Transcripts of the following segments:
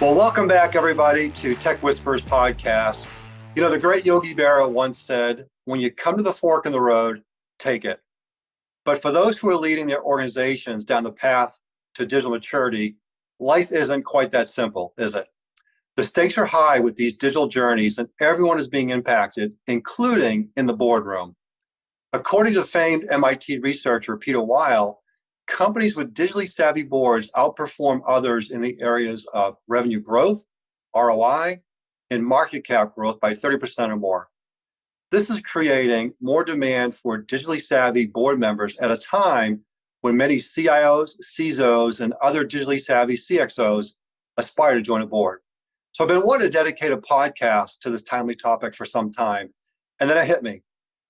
Well, welcome back, everybody, to Tech Whispers podcast. You know, the great Yogi Berra once said, when you come to the fork in the road, take it. But for those who are leading their organizations down the path to digital maturity, life isn't quite that simple, is it? The stakes are high with these digital journeys, and everyone is being impacted, including in the boardroom. According to famed MIT researcher Peter Weil, companies with digitally savvy boards outperform others in the areas of revenue growth, ROI, and market cap growth by 30% or more. This is creating more demand for digitally savvy board members at a time when many CIOs, CISOs, and other digitally savvy CXOs aspire to join a board. So I've been wanting to dedicate a podcast to this timely topic for some time, and then it hit me.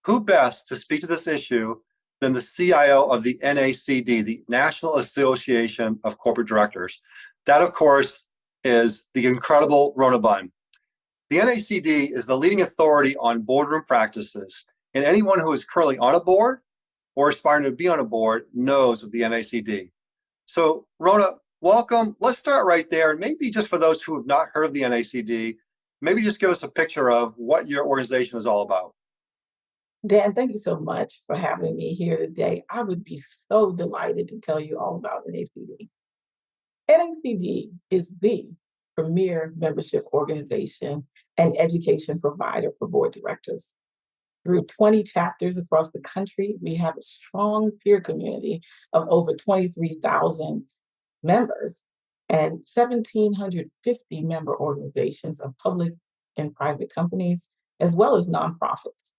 Who best to speak to this issue than the CIO of the NACD, the National Association of Corporate Directors? That, of course, is the incredible Rona Bunn. The NACD is the leading authority on boardroom practices, and anyone who is currently on a board or aspiring to be on a board knows of the NACD. So, Rona, welcome. Let's start right there. And maybe just for those who have not heard of the NACD, maybe just give us a picture of what your organization is all about. Dan, thank you so much for having me here today. I would be so delighted to tell you all about NACD. NACD is the premier membership organization and education provider for board directors. Through 20 chapters across the country, we have a strong peer community of over 23,000 members and 1,750 member organizations of public and private companies, as well as nonprofits.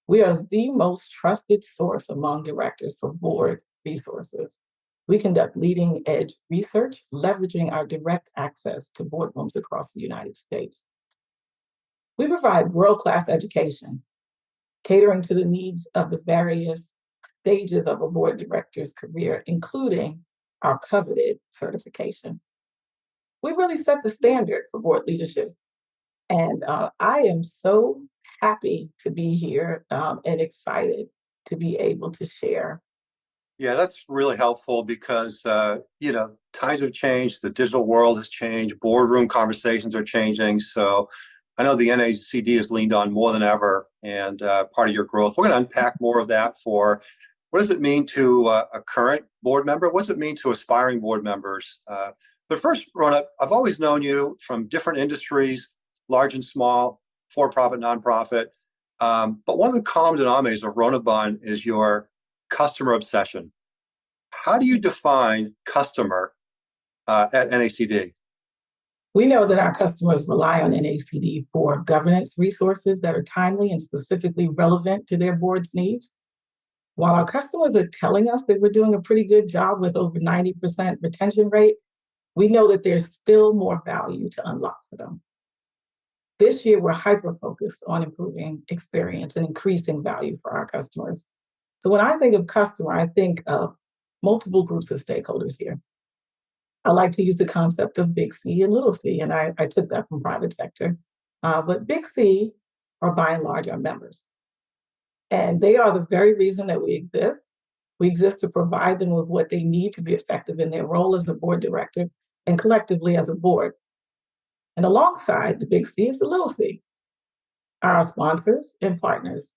We are the most trusted source among directors for board resources. We conduct leading edge research, leveraging our direct access to boardrooms across the United States. We provide world-class education, catering to the needs of the various stages of a board director's career, including our coveted certification. We really set the standard for board leadership. And I am so happy to be here and excited to be able to share. Yeah, that's really helpful because, times have changed. The digital world has changed. Boardroom conversations are changing. So I know the NACD has leaned on more than ever and part of your growth. We're going to unpack more of that for what does it mean to a current board member? What does it mean to aspiring board members? But first, Rona, I've always known you from different industries, large and small, for-profit, nonprofit. But one of the common denominators of Rona Bunn is your customer obsession. How do you define customer at NACD? We know that our customers rely on NACD for governance resources that are timely and specifically relevant to their board's needs. While our customers are telling us that we're doing a pretty good job with over 90% retention rate, we know that there's still more value to unlock for them. This year, we're hyper-focused on improving experience and increasing value for our customers. So when I think of customer, I think of multiple groups of stakeholders here. I like to use the concept of big C and little c, and I took that from private sector. But big C are by and large our members. And they are the very reason that we exist. We exist to provide them with what they need to be effective in their role as a board director and collectively as a board. And alongside the big C is the little c, our sponsors and partners.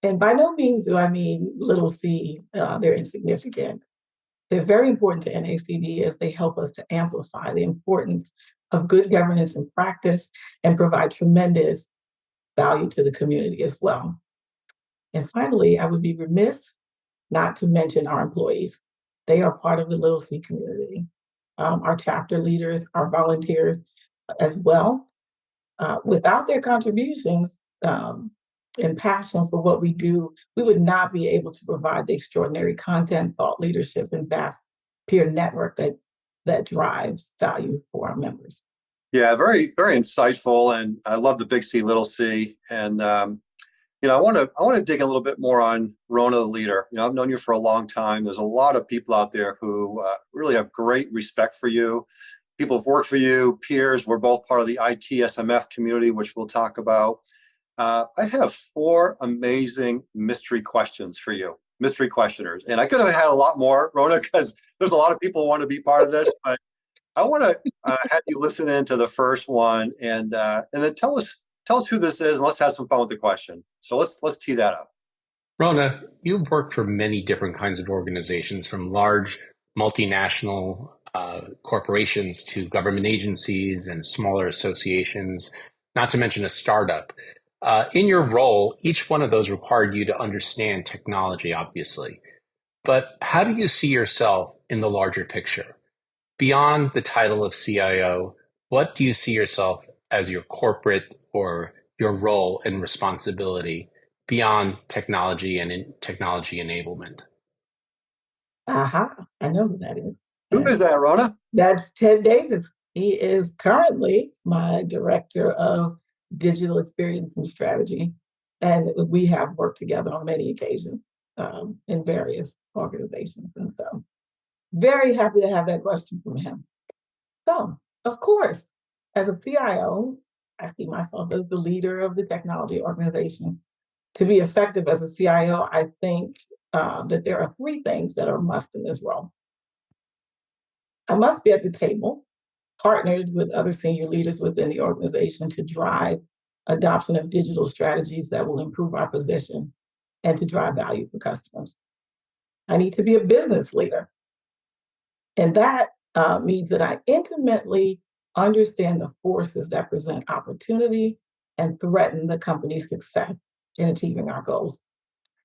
And by no means do I mean little c, they're insignificant. They're very important to NACD as they help us to amplify the importance of good governance and practice and provide tremendous value to the community as well. And finally, I would be remiss not to mention our employees. They are part of the little c community. Our chapter leaders, our volunteers, as well. Without their contributions and passion for what we do, we would not be able to provide the extraordinary content, thought leadership, and vast peer network that drives value for our members. Yeah, very, very insightful. And I love the big C, little c. And, I want to dig a little bit more on Rona, the leader. I've known you for a long time. There's a lot of people out there who really have great respect for you. People have worked for you, peers. We're both part of the IT SMF community, which we'll talk about. I have 4 amazing mystery questions for you, mystery questioners. And I could have had a lot more, Rona, because there's a lot of people who want to be part of this. But I want to have you listen into the first one and then tell us who this is and let's have some fun with the question. So let's tee that up. Rona, you've worked for many different kinds of organizations, from large multinational corporations to government agencies and smaller associations, not to mention a startup. In your role, each one of those required you to understand technology, obviously. But how do you see yourself in the larger picture? Beyond the title of CIO, what do you see yourself as your corporate or your role and responsibility beyond technology and technology enablement? Aha, I know who that is. Who is that, Rona? That's Ted Davis. He is currently my director of digital experience and strategy. And we have worked together on many occasions in various organizations. And so, very happy to have that question from him. So, of course, as a CIO, I see myself as the leader of the technology organization. To be effective as a CIO, I think that there are three things that are must in this role. I must be at the table, partnered with other senior leaders within the organization to drive adoption of digital strategies that will improve our position and to drive value for customers. I need to be a business leader, and that means that I intimately understand the forces that present opportunity and threaten the company's success in achieving our goals.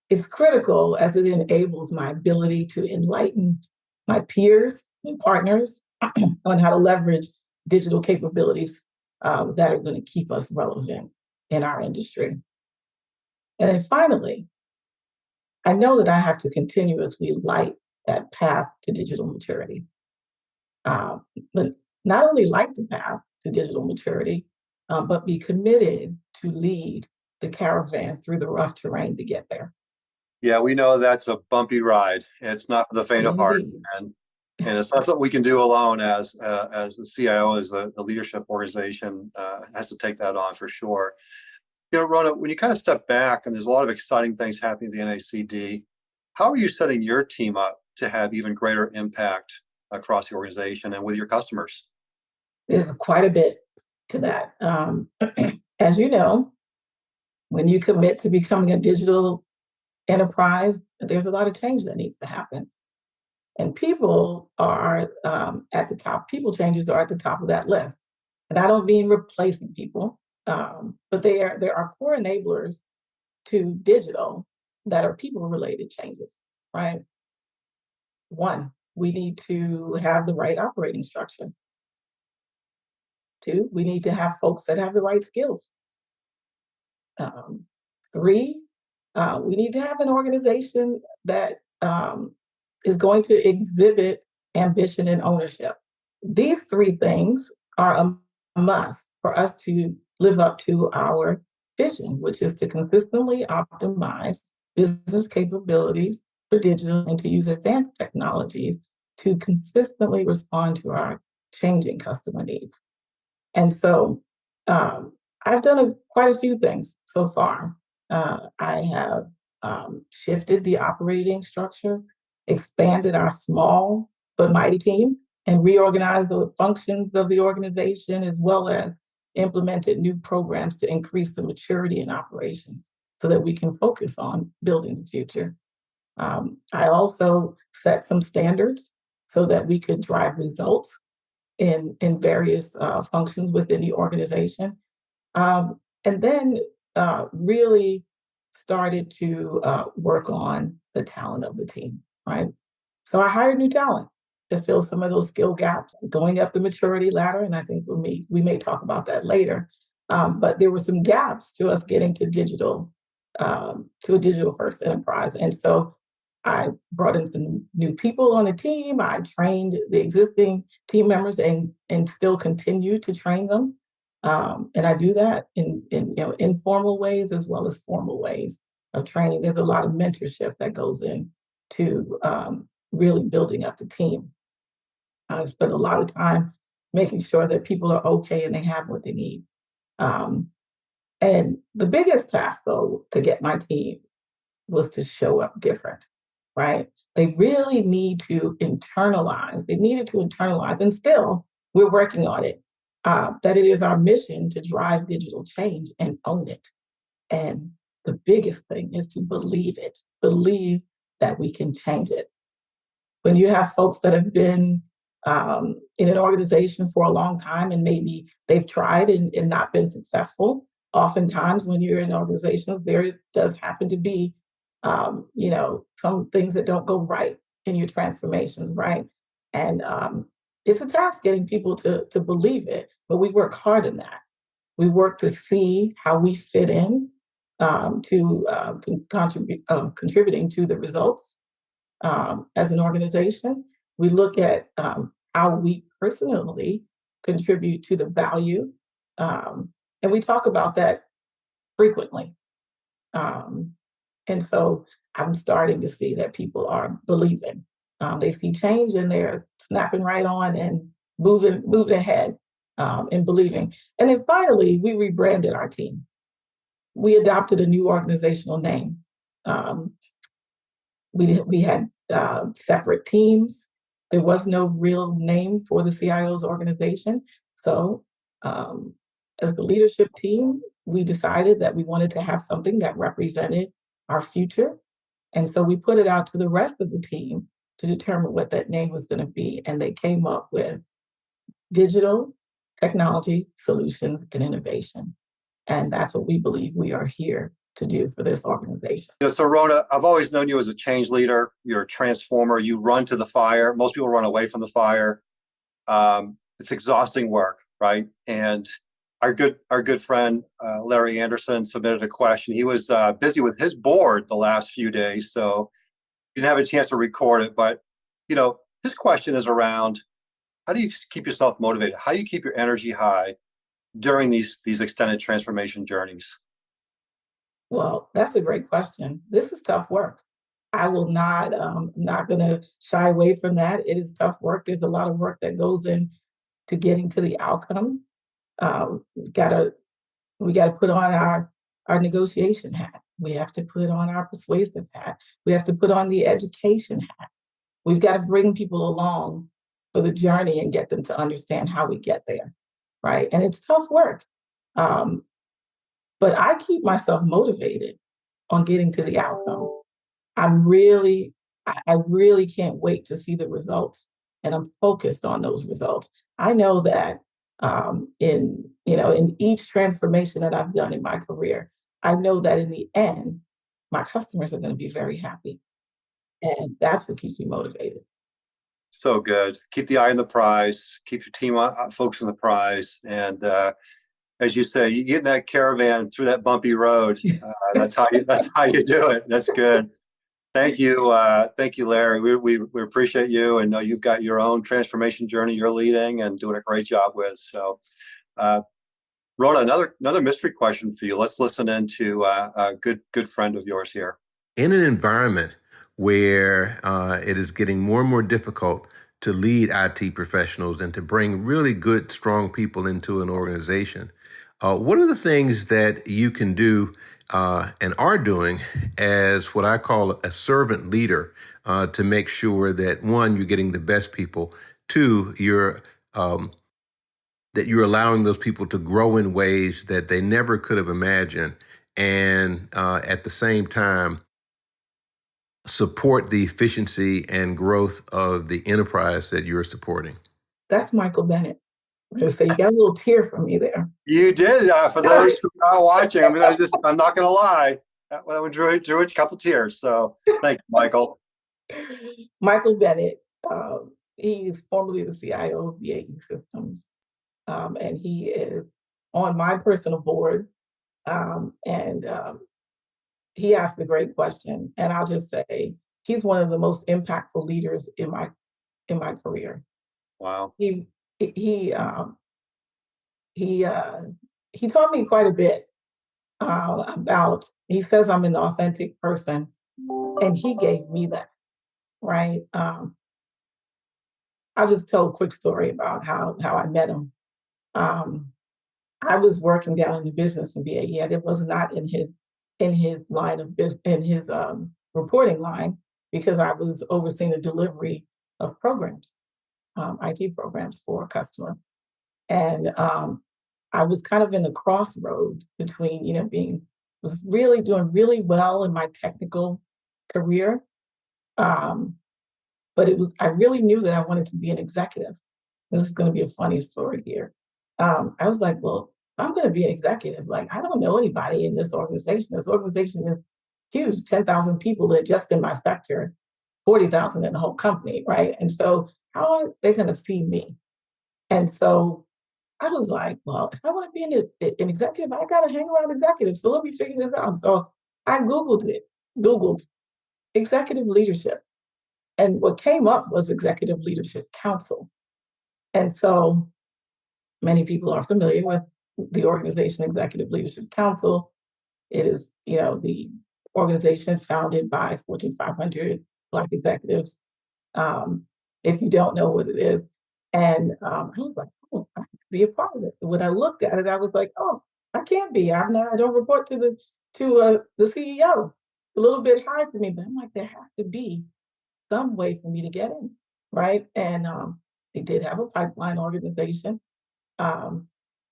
It's critical as it enables my ability to enlighten my peers and partners on how to leverage digital capabilities that are going to keep us relevant in our industry. And then finally, I know that I have to continuously light that path to digital maturity. Uh, but not only light the path to digital maturity, but be committed to lead the caravan through the rough terrain to get there. Yeah, we know that's a bumpy ride. It's not for the faint of heart, Indeed. and and it's not something we can do alone. As the CIO, as the leadership organization has to take that on for sure. You know, Rona, when you kind of step back and there's a lot of exciting things happening at the NACD, how are you setting your team up to have even greater impact across the organization and with your customers? There's quite a bit to that. As you know, when you commit to becoming a digital enterprise, there's a lot of change that needs to happen. And people are at the top, people changes are at the top of that list. And I don't mean replacing people, but there are core enablers to digital that are people related changes, right? One, we need to have the right operating structure. Two, we need to have folks that have the right skills. Um, three, we need to have an organization that is going to exhibit ambition and ownership. These three things are a must for us to live up to our vision, which is to consistently optimize business capabilities for digital and to use advanced technologies to consistently respond to our changing customer needs. And so I've done quite a few things so far. I have shifted the operating structure, expanded our small but mighty team, and reorganized the functions of the organization, as well as implemented new programs to increase the maturity in operations so that we can focus on building the future. I also set some standards so that we could drive results in various functions within the organization. And then really started to work on the talent of the team, right? So I hired new talent to fill some of those skill gaps, going up the maturity ladder. And I think we may talk about that later. But there were some gaps to us getting to digital, to a digital first enterprise. And so I brought in some new people on the team. I trained the existing team members and still continue to train them. And I do that in informal ways as well as formal ways of training. There's a lot of mentorship that goes in to really building up the team. I spend a lot of time making sure that people are okay and they have what they need. Um, and the biggest task, though, to get my team was to show up different, right? They really need to internalize. They needed to internalize, and still, we're working on it. That it is our mission to drive digital change and own it. And the biggest thing is to believe it, believe that we can change it. When you have folks that have been in an organization for a long time and maybe they've tried and not been successful, oftentimes when you're in organizations, there does happen to be, some things that don't go right in your transformations, right? And it's a task getting people to believe it, but we work hard in that. We work to see how we fit in to contributing to the results as an organization. We look at how we personally contribute to the value, and we talk about that frequently. Um, and so I'm starting to see that people are believing. They see change and they're snapping right on and moving ahead and believing. And then finally, we rebranded our team. We adopted a new organizational name. Um, we had separate teams. There was no real name for the CIOs organization. So um, as the leadership team, we decided that we wanted to have something that represented our future. And so we put it out to the rest of the team to determine what that name was going to be. And they came up with digital technology solutions and innovation. And that's what we believe we are here to do for this organization. So Rona, I've always known you as a change leader. You're a transformer. You run to the fire. Most people run away from the fire. It's exhausting work, right? And our good friend Larry Anderson submitted a question. He was busy with his board the last few days, so didn't have a chance to record it. But his question is around: how do you keep yourself motivated? How do you keep your energy high during these extended transformation journeys? Well, that's a great question. This is tough work. I will not, not going to shy away from that. It is tough work. There's a lot of work that goes into getting to the outcome. We gotta put on our negotiation hat. We have to put on our persuasive hat. We have to put on the education hat. We've got to bring people along for the journey and get them to understand how we get there, right? And it's tough work. Um, but I keep myself motivated on getting to the outcome. I really can't wait to see the results, and I'm focused on those results. I know that in each transformation that I've done in my career, I know that in the end, my customers are going to be very happy, and that's what keeps me motivated. So good. Keep the eye on the prize. Keep your team focused on the prize. And as you say, you get in that caravan through that bumpy road. That's how you do it. That's good. Thank you, Larry. We appreciate you, and know you've got your own transformation journey you're leading and doing a great job with. So, Rona, another mystery question for you. Let's listen into a good friend of yours here. In an environment where it is getting more and more difficult to lead IT professionals and to bring really good, strong people into an organization, what are the things that you can do and are doing as what I call a servant leader to make sure that, one, you're getting the best people, two, that you're allowing those people to grow in ways that they never could have imagined, and at the same time, support the efficiency and growth of the enterprise that you're supporting? That's Michael Bennett. So you got a little tear from me there. You did. For those who are watching, I'm not going to lie. That one drew a couple tears. So thank you, Michael. Michael Bennett, he is formerly the CIO of BAE Systems, and he is on my personal board. And he asked a great question, and I'll just say he's one of the most impactful leaders in my career. Wow. He taught me quite a bit about. He says I'm an authentic person, and he gave me that. Right. I'll just tell a quick story about how I met him. I was working down in the business in BAE, and it was not in his line of in his reporting line, because I was overseeing the delivery of programs, IT programs for a customer. And I was kind of in the crossroad between, was really doing really well in my technical career. Um, but I really knew that I wanted to be an executive. This is going to be a funny story here. I was like, well, I'm going to be an executive. Like, I don't know anybody in this organization. This organization is huge, 10,000 people that just in my sector, 40,000 in the whole company, right? And so how are they going to see me? And so I was like, well, if I want to be an executive, I got to hang around executives. So let me figure this out. So I Googled executive leadership. And what came up was Executive Leadership Council. And so many people are familiar with the organization Executive Leadership Council. It is, the organization founded by Fortune 500 Black executives. Um, if you don't know what it is, and I was like, oh, I could be a part of it. When I looked at it, I was like, oh, I can't be. I'm not. I don't report to the CEO. A little bit hard for me, but I'm like, there has to be some way for me to get in, right? And they did have a pipeline organization, um,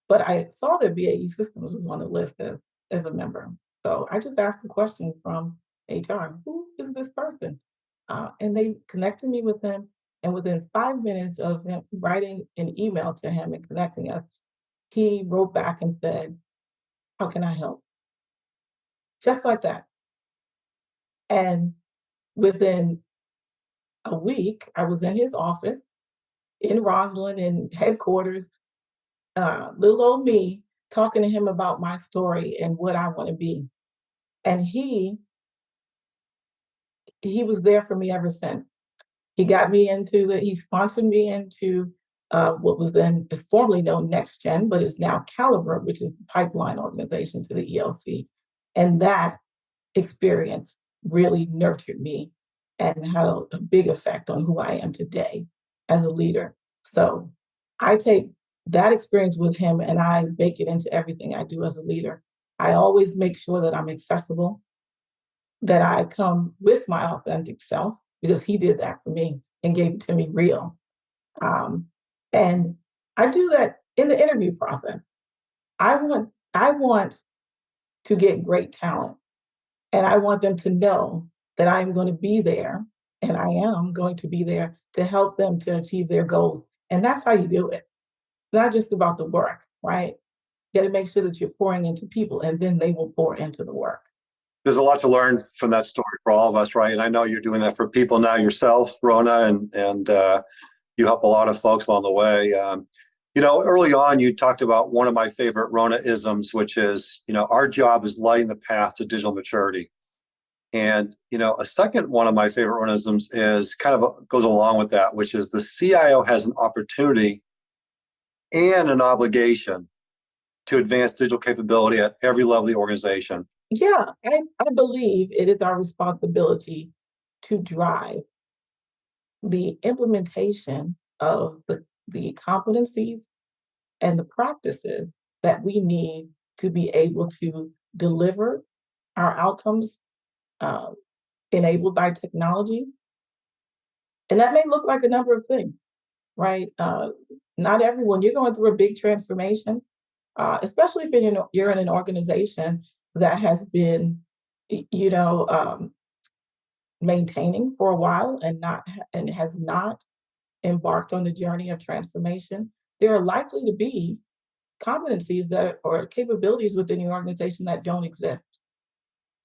but I saw that BAE Systems was on the list as a member. So I just asked the question from HR, who is this person? And they connected me with him. And within 5 minutes of him writing an email to him and connecting us, he wrote back and said, how can I help? Just like that. And within a week, I was in his office in Roslyn in headquarters, little old me talking to him about my story and what I want to be. And he was there for me ever since. He sponsored me into what was then is formerly known Next Gen, but is now Caliber, which is the pipeline organization to the ELT. And that experience really nurtured me and had a big effect on who I am today as a leader. So I take that experience with him and I bake it into everything I do as a leader. I always make sure that I'm accessible, that I come with my authentic self because he did that for me and gave it to me real. Um, and I do that in the interview process. I want to get great talent and I want them to know that I'm going to be there and I am going to be there to help them to achieve their goals. And that's how you do it. Not just about the work, right? You got to make sure that you're pouring into people and then they will pour into the work. There's a lot to learn from that story for all of us, right? And I know you're doing that for people now yourself, Rona, and you help a lot of folks along the way. Early on, you talked about one of my favorite Rona isms, which is, our job is lighting the path to digital maturity. And, a second one of my favorite Rona isms is goes along with that, which is the CIO has an opportunity and an obligation to advance digital capability at every level of the organization. Yeah, I believe it is our responsibility to drive the implementation of the competencies and the practices that we need to be able to deliver our outcomes uh, enabled by technology. And that may look like a number of things, right? Not everyone, you're going through a big transformation, especially if you're in an organization that has been, maintaining for a while and has not embarked on the journey of transformation. There are likely to be competencies or capabilities within the organization that don't exist.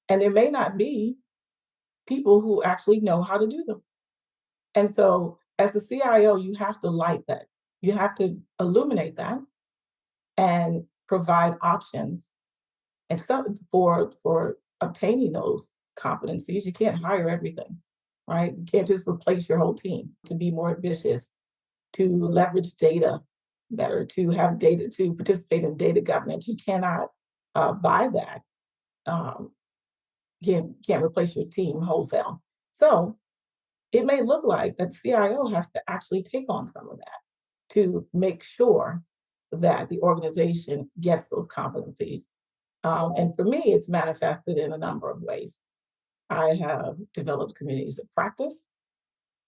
And there may not be people who actually know how to do them. And so as a CIO, you have to light that. You have to illuminate that and provide options and some for obtaining those competencies. You can't hire everything, right? You can't just replace your whole team. To be more ambitious, to leverage data better, to have data, to participate in data governance. You cannot buy that. Um, can't replace your team wholesale. So it may look like that CIO has to actually take on some of that to make sure that the organization gets those competencies. And for me, it's manifested in a number of ways. I have developed communities of practice,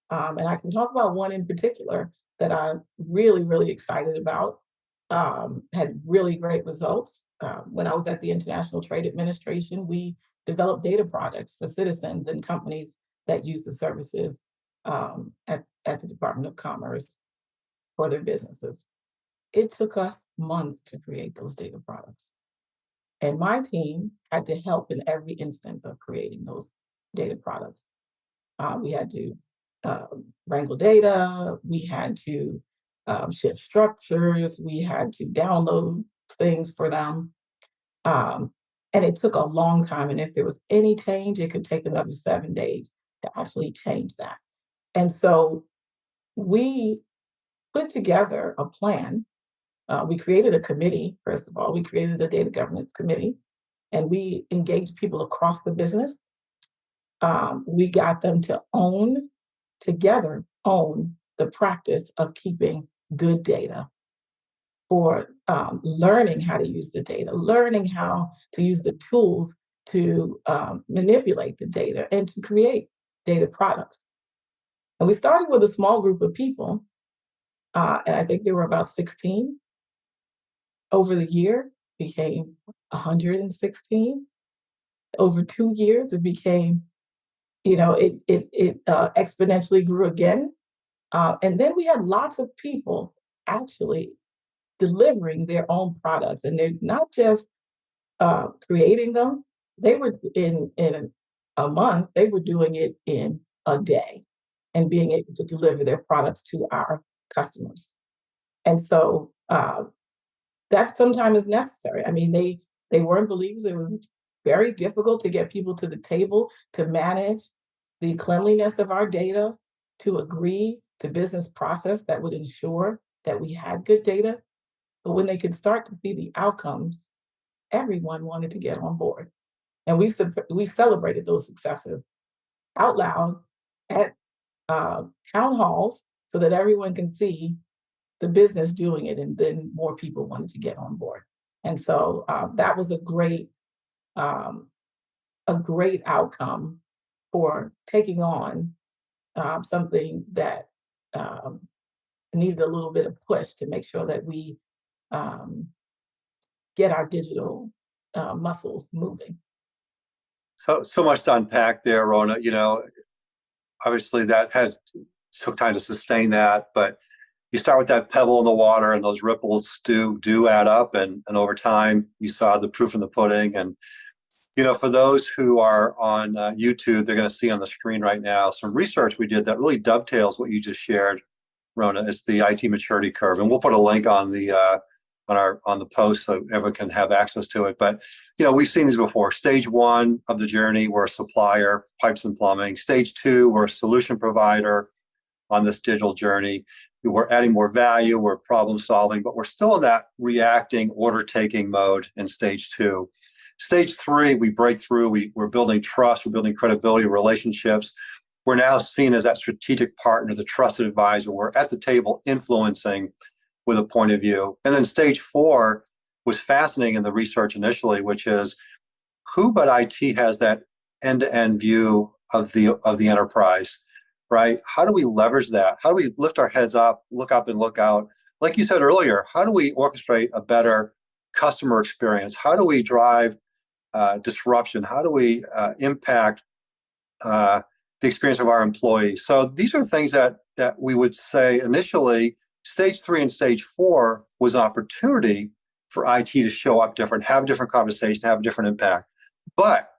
and I can talk about one in particular that I'm really, really excited about. had really great results. When I was at the International Trade Administration, we developed data products for citizens and companies that use the services at the Department of Commerce for their businesses. It took us months to create those data products. And my team had to help in every instance of creating those data products. We had to wrangle data, we had to shift structures, we had to download things for them. Um, and it took a long time. And if there was any change, it could take another 7 days to actually change that. And so we put together a plan. We created a committee, first of all, we created a data governance committee, and we engaged people across the business. We got them to together own the practice of keeping good data, for learning how to use the data, learning how to use the tools to manipulate the data and to create data products. And we started with a small group of people, and I think there were about 16. Over the year, became 116. Over 2 years, it became, it exponentially grew again. And then we had lots of people actually delivering their own products, and they're not just creating them. They were in a month. They were doing it in a day, and being able to deliver their products to our customers. And so that sometimes is necessary. I mean, they weren't believers. It was very difficult to get people to the table to manage the cleanliness of our data, to agree to business process that would ensure that we had good data. But when they could start to see the outcomes, everyone wanted to get on board. And we celebrated those successes out loud at town halls so that everyone can see the business doing it, and then more people wanted to get on board. And so that was um, a great outcome for taking on something that um, needed a little bit of push to make sure that we um, get our digital muscles moving. So much to unpack there, Rona. Obviously that took time to sustain that, but you start with that pebble in the water, and those ripples do add up, and over time you saw the proof in the pudding. And for those who are on YouTube, they're going to see on the screen right now some research we did that really dovetails what you just shared, Rona. It's the IT maturity curve, and we'll put a link on the post so everyone can have access to it. But we've seen these before. Stage 1 of the journey, we're a supplier, pipes and plumbing. Stage 2, we're a solution provider on this digital journey. We're adding more value, we're problem solving, but we're still in that reacting, order taking mode in stage 2. Stage 3, we break through, we're building trust, we're building credibility, relationships. We're now seen as that strategic partner, the trusted advisor. We're at the table influencing with a point of view. And then stage 4 was fascinating in the research initially, which is who but IT has that end-to-end view of the enterprise, right? How do we leverage that? How do we lift our heads up and look out? Like you said earlier, how do we orchestrate a better customer experience? How do we drive disruption? How do we impact the experience of our employees? So these are things that we would say initially, stage 3 and stage 4 was an opportunity for IT to show up different, have a different conversation, have a different impact. But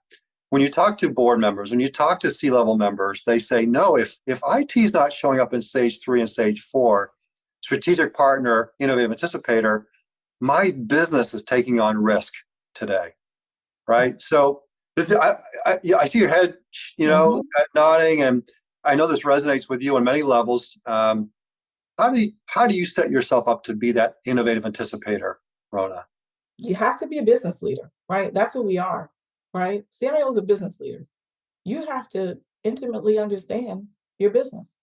when you talk to board members, when you talk to C-level members, they say, no, if IT is not showing up in stage 3 and stage 4, strategic partner, innovative anticipator, my business is taking on risk today, right? So I see your head, nodding, and I know this resonates with you on many levels. How do you set yourself up to be that innovative anticipator, Rona? You have to be a business leader, right? That's what we are, right? CIOs are business leaders. You have to intimately understand your business.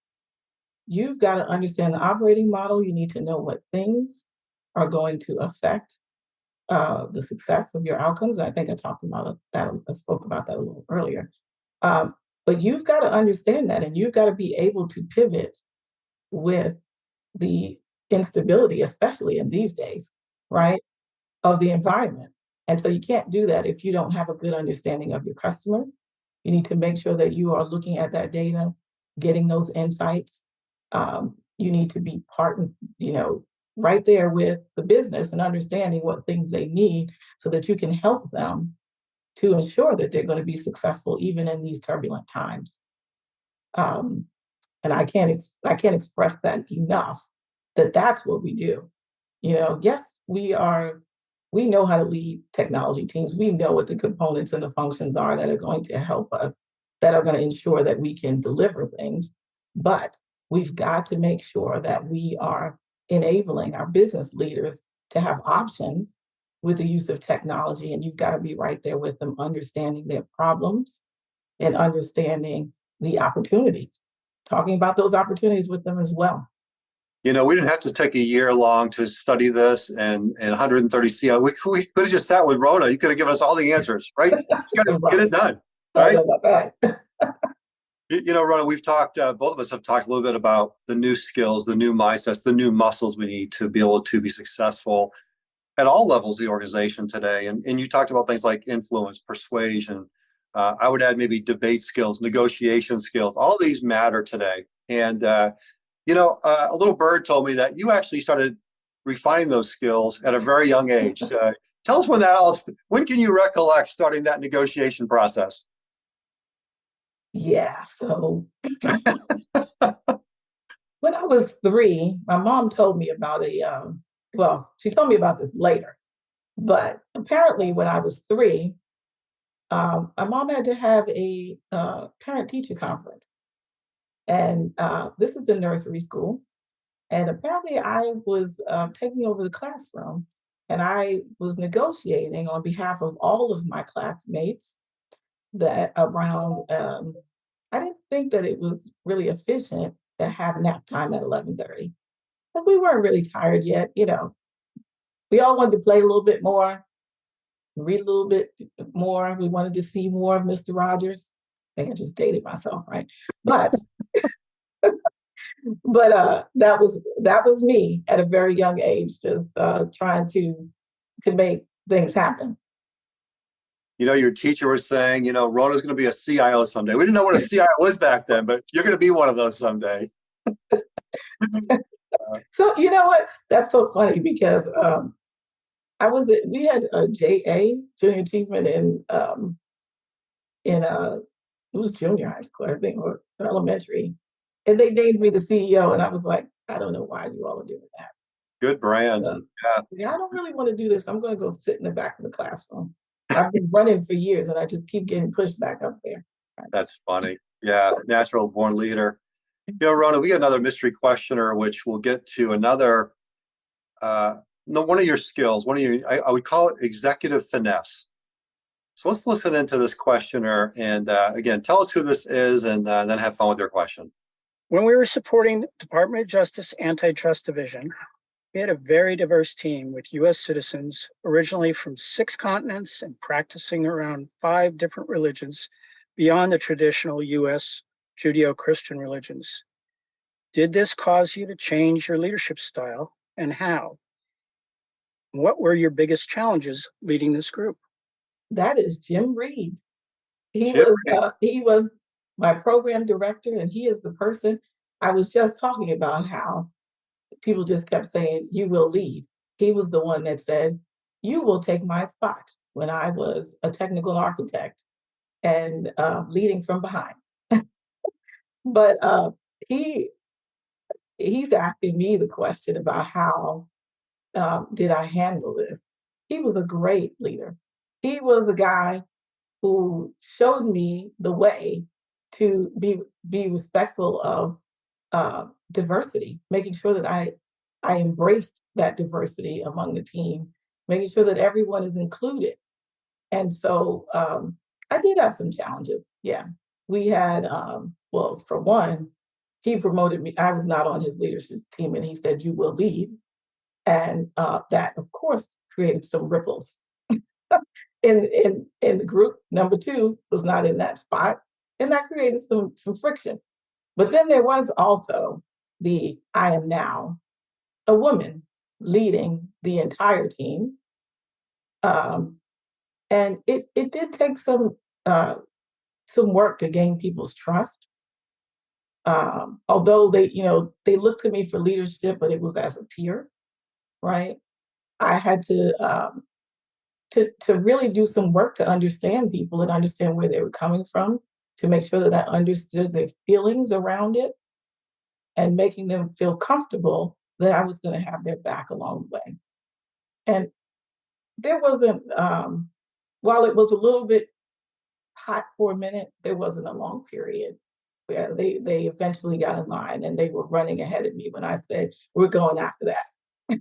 You've got to understand the operating model. You need to know what things are going to affect the success of your outcomes. I think I talked about that. I spoke about that a little earlier. But you've got to understand that, and you've got to be able to pivot with the instability, especially in these days. right, of the environment. And so you can't do that if you don't have a good understanding of your customer. You need to make sure that you are looking at that data, getting those insights. You need to be right there with the business and understanding what things they need so that you can help them to ensure that they're going to be successful even in these turbulent times. Um, and I can't express that enough, that that's what we do. Yes, we know how to lead technology teams. We know what the components and the functions are that are going to help us, that are going to ensure that we can deliver things. But we've got to make sure that we are enabling our business leaders to have options with the use of technology. And you've got to be right there with them, understanding their problems and understanding the opportunities, talking about those opportunities with them as well. We didn't have to take a year long to study this and 130 CIO. We could have just sat with Rona. You could have given us all the answers, right? You got to get it done, right? About that. Rona, we've talked, both of us have talked a little bit about the new skills, the new mindsets, the new muscles we need to be able to be successful at all levels of the organization today. And you talked about things like influence, persuasion. I would add maybe debate skills, negotiation skills. All of these matter today. And, a little bird told me that you actually started refining those skills at a very young age. Tell us when can you recollect starting that negotiation process? Yeah, so when I was 3, my mom told me about she told me about this later, but apparently when I was 3, my mom had to have a parent-teacher conference. And this is in nursery school. And apparently I was taking over the classroom and I was negotiating on behalf of all of my classmates that around, I didn't think that it was really efficient to have nap time at 11:30. But we weren't really tired yet. We all wanted to play a little bit more, read a little bit more. We wanted to see more of Mr. Rogers. I think I just dated myself, right? But that was me at a very young age, just trying to make things happen. Your teacher was saying, Rona's going to be a CIO someday. We didn't know what a CIO was back then, but you're going to be one of those someday. So you know what? That's so funny because we had a JA, junior achievement, in it was junior high school, I think, or elementary, and they named me the CEO, and I was like, I don't know why you all are doing that. Good brand. Yeah, I don't really want to do this. I'm going to go sit in the back of the classroom. I've been running for years, and I just keep getting pushed back up there. That's funny. Yeah, natural born leader. Rona, we got another mystery questioner, which we'll get to another. One of your skills, I would call it executive finesse. So let's listen into this questioner and again, tell us who this is and then have fun with your question. When we were supporting Department of Justice Antitrust Division, we had a very diverse team with U.S. citizens originally from 6 continents and practicing around 5 different religions beyond the traditional U.S. Judeo-Christian religions. Did this cause you to change your leadership style, and how? What were your biggest challenges leading this group? That is Jim Reed. He Jim was my program director, and he is the person I was just talking about, how people just kept saying, "You will lead." He was the one that said, "You will take my spot," when I was a technical architect and leading from behind. But he's asking me the question about how did I handle this. He was a great leader. He was the guy who showed me the way to be respectful of diversity, making sure that I embraced that diversity among the team, making sure that everyone is included. And so I did have some challenges. Yeah, we had for one, he promoted me. I was not on his leadership team, and he said, "You will lead," and that, of course, created some ripples in the group. Number 2 was not in that spot, and that created some friction. But then there was also I am now a woman leading the entire team. And it did take some work to gain people's trust. Although they looked to me for leadership, but it was as a peer, right? I had to really do some work to understand people and understand where they were coming from, to make sure that I understood their feelings around it and making them feel comfortable that I was going to have their back along the way. And there wasn't, while it was a little bit hot for a minute, there wasn't a long period where they eventually got in line and they were running ahead of me when I said, we're going after that.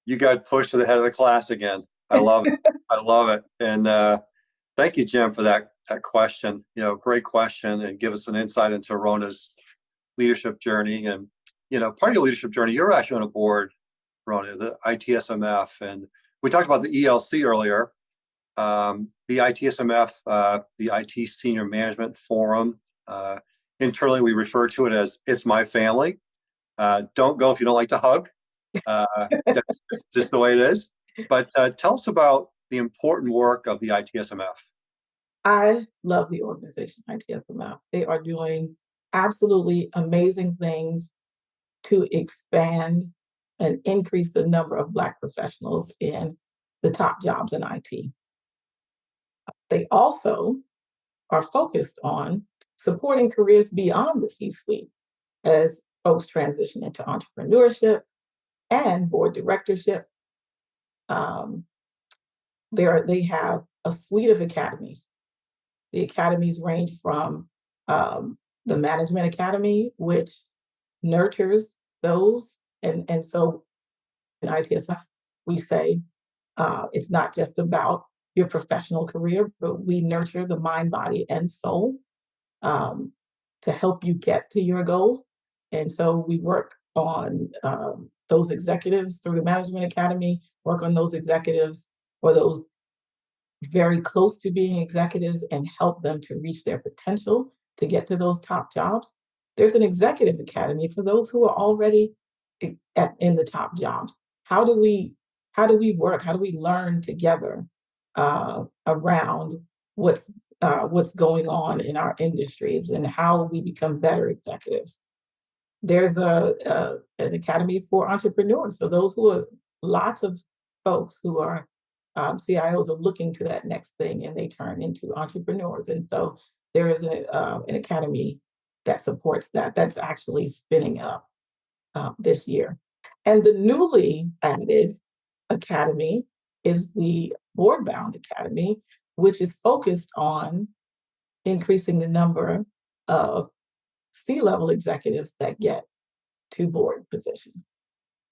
You got pushed to the head of the class again. I love it. I love it. And thank you, Jim, for that question. Great question, and give us an insight into Rona's leadership journey. And part of your leadership journey, you're actually on a board, Rona, the ITSMF, and we talked about the ELC earlier. The ITSMF, the IT Senior Management Forum. Internally, we refer to it as "It's My Family." Don't go if you don't like to hug. That's just the way it is. But tell us about the important work of the ITSMF. I love the organization ITSMF. They are doing absolutely amazing things to expand and increase the number of Black professionals in the top jobs in IT. They also are focused on supporting careers beyond the C-suite as folks transition into entrepreneurship and board directorship. They have a suite of academies. The academies range from the Management Academy, which nurtures those. And so in ITSF, we say it's not just about your professional career, but we nurture the mind, body, and soul to help you get to your goals. And so we work on those executives through the Management Academy, work on those executives or those very close to being executives and help them to reach their potential to get to those top jobs. There's an Executive Academy for those who are already in the top jobs. How do we work? How do we learn together around what's going on in our industries and how we become better executives? There's an academy for entrepreneurs. So those who are lots of folks who are CIOs are looking to that next thing and they turn into entrepreneurs. And so there is an academy that supports that. That's actually spinning up this year. And the newly added academy is the Boardbound Academy, which is focused on increasing the number of C-level executives that get to board positions.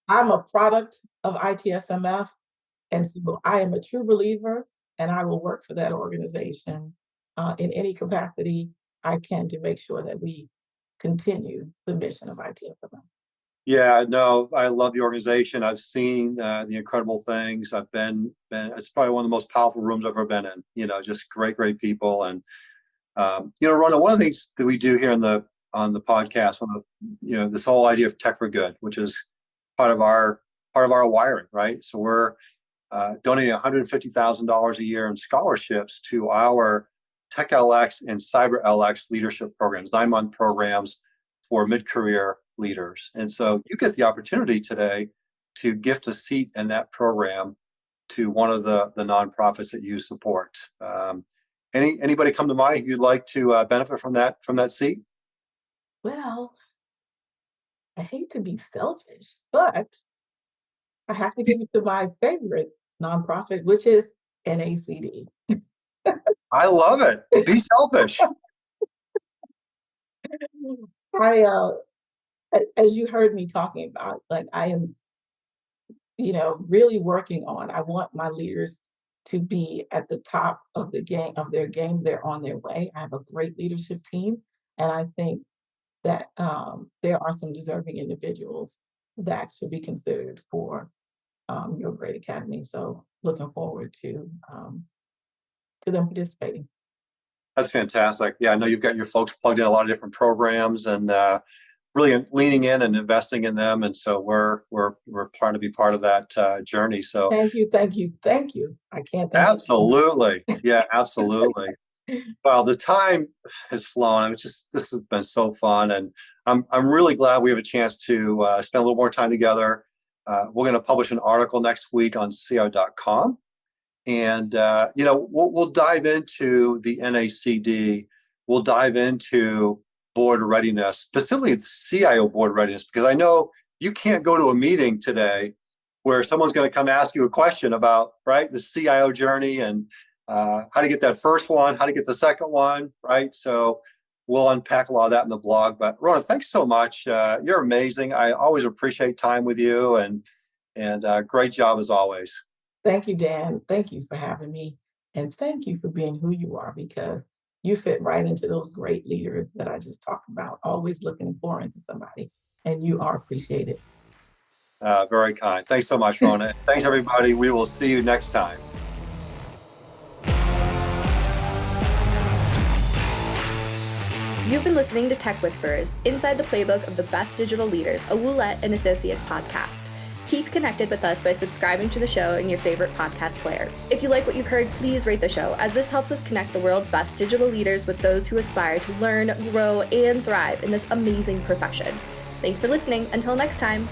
I'm a product of ITSMF, and so I am a true believer, and I will work for that organization in any capacity I can to make sure that we continue the mission of ITSMF. Yeah, no, I love the organization. I've seen the incredible things. I've been. It's probably one of the most powerful rooms I've ever been in. Just great people. And Rona, one of the things that we do here on the podcast, this whole idea of tech for good, which is part of our wiring, right? So we're donating $150,000 a year in scholarships to our Tech LX and Cyber LX leadership programs, 9-month programs for mid-career leaders. And so you get the opportunity today to gift a seat in that program to one of the nonprofits that you support. Anybody come to mind you'd like to benefit from that seat? Well, I hate to be selfish, but I have to give it to my favorite nonprofit, which is NACD. I love it. Be selfish. I, as you heard me talking about, like I am, really working on. I want my leaders to be at the top of their game. They're on their way. I have a great leadership team, and I think that there are some deserving individuals that should be considered for your great academy. So looking forward to them participating. That's fantastic. Yeah, I know you've got your folks plugged in a lot of different programs, and really leaning in and investing in them. And so we're trying to be part of that journey. So Thank you, thank you, thank you. I can't thank you. absolutely. Yeah, absolutely. Well, the time has flown. This has been so fun. And I'm really glad we have a chance to spend a little more time together. We're going to publish an article next week on CIO.com. And, we'll dive into the NACD. We'll dive into board readiness, specifically the CIO board readiness, because I know you can't go to a meeting today where someone's going to come ask you a question about, right, the CIO journey and how to get that first one, how to get the second one, right? So we'll unpack a lot of that in the blog. But Rona, thanks so much. You're amazing. I always appreciate time with you, and great job as always. Thank you, Dan. Thank you for having me. And thank you for being who you are, because you fit right into those great leaders that I just talked about, always looking to pour into somebody. And you are appreciated. Very kind. Thanks so much, Rona. Thanks, everybody. We will see you next time. You've been listening to Tech Whisperers, inside the playbook of the best digital leaders, a Woolette and Associates podcast. Keep connected with us by subscribing to the show in your favorite podcast player. If you like what you've heard, please rate the show, as this helps us connect the world's best digital leaders with those who aspire to learn, grow, and thrive in this amazing profession. Thanks for listening. Until next time.